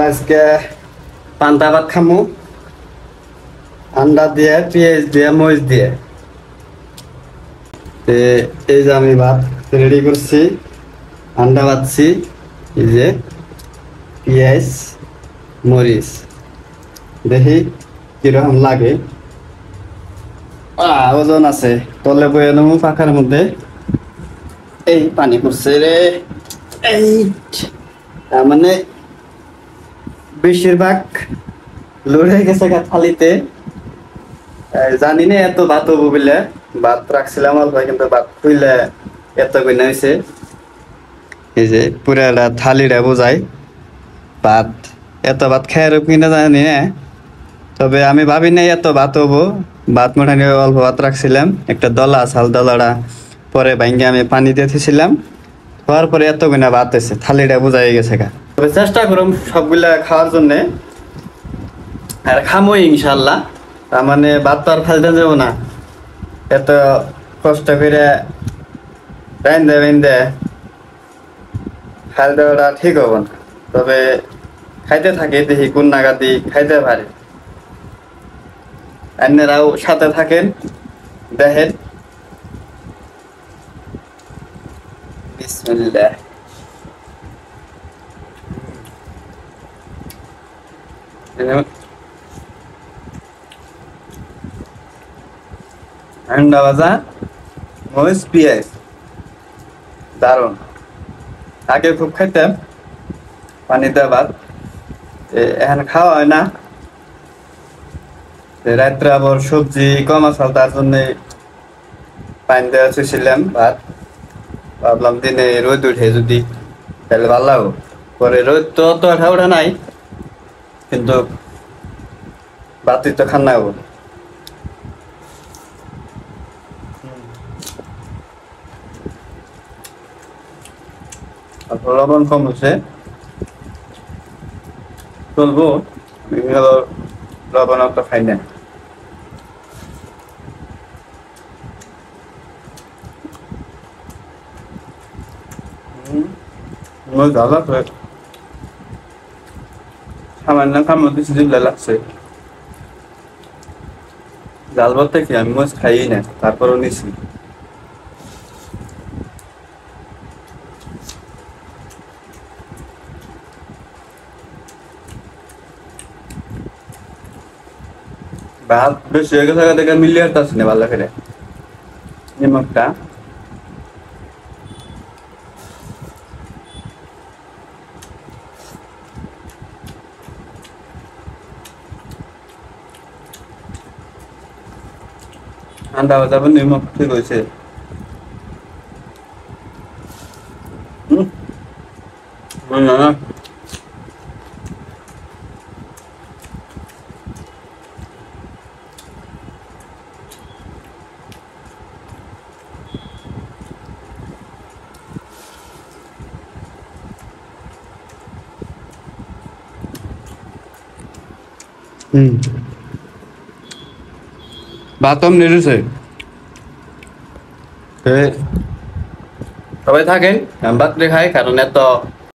আজকে পান্তা ভাত খামু আন্ডা দিয়ে পেঁয়াজ দিয়ে মরিচ দিয়ে। এই যে আমি ভাত রেডি করছি, আন্ডা বাজছি, এই যে পেঁয়াজ মরিচ, দেখি কিরকম লাগে। ওজন আছে, তলে বয়ে নেবো পাখার মধ্যে। এই পানি পড়ছে রে, এই তার মানে বেশিরভাগ লড়ে গেছে থালিতে। জানি না এত ভাত হবো বলে, ভাত রাখছিলাম অল্প, কিন্তু ভাত খুইলে এত কইনা হয়েছে। এই যে পুরা থালিটা বোঝাই ভাত, এত ভাত খাই কিনা জানি না, তবে আমি ভাবি নাই এত ভাত হবো। ভাত মোটামুটি অল্প ভাত রাখছিলাম, একটা দলা চাল দলাটা পরে ভাঙ্গে আমি পানি দিয়েছিলাম, হওয়ার পরে এত কিনা ভাত হয়েছে, থালিটা বোঝাই গেছে গা। তবে চেষ্টা করুন সবগুলা খাওয়ার জন্য, আর খামোই ইনশাল্লাহ। তার মানে ভাত তো আর ফেলতে যাবো না, এত কষ্ট করে রাইন্দে রাইন্দে খাইতে দেওয়াটা ঠিক হবো না। তবে খাইতে থাকি, দেখি কোন নাগাদি খাইতে পারি। আপনারাও সাথে থাকেন, দেখেন। বিসমিল্লাহ। আন্ডা ভাজা মরিচ পেঁয়াজ দারুন। আগে খুব খাইতাম পানিতে ভাত, এখন খাওয়া হয় না। রাত্রে আবার সবজি কম আসল, তার জন্য পানি দেওয়া ছিলাম ভাত। ভাবলাম দিনে রোদ উঠে যদি তাহলে ভালো লাগো। পরে রোদ তো অত ওঠা নাই, কিন্তু ভাতই তো খান্না হবো। লবণ কম হচ্ছে, চলবো। লবণ তো খাই না। সামান্য খামো কিছু জিবলা লাগছে। জাল বলতে কি আমি মোজ খাই না, তারপরও নিছি। ভাত বেশি হয়ে গেছে দেখে মিলিয়ে আসতেছি না ভালো করে নিমকটা। আন্ডা ভাজা নিমক ঠিক হয়েছে। না ভাতম নেড়েছে। সবাই থাকেন, ভাত খাই, কারণ এত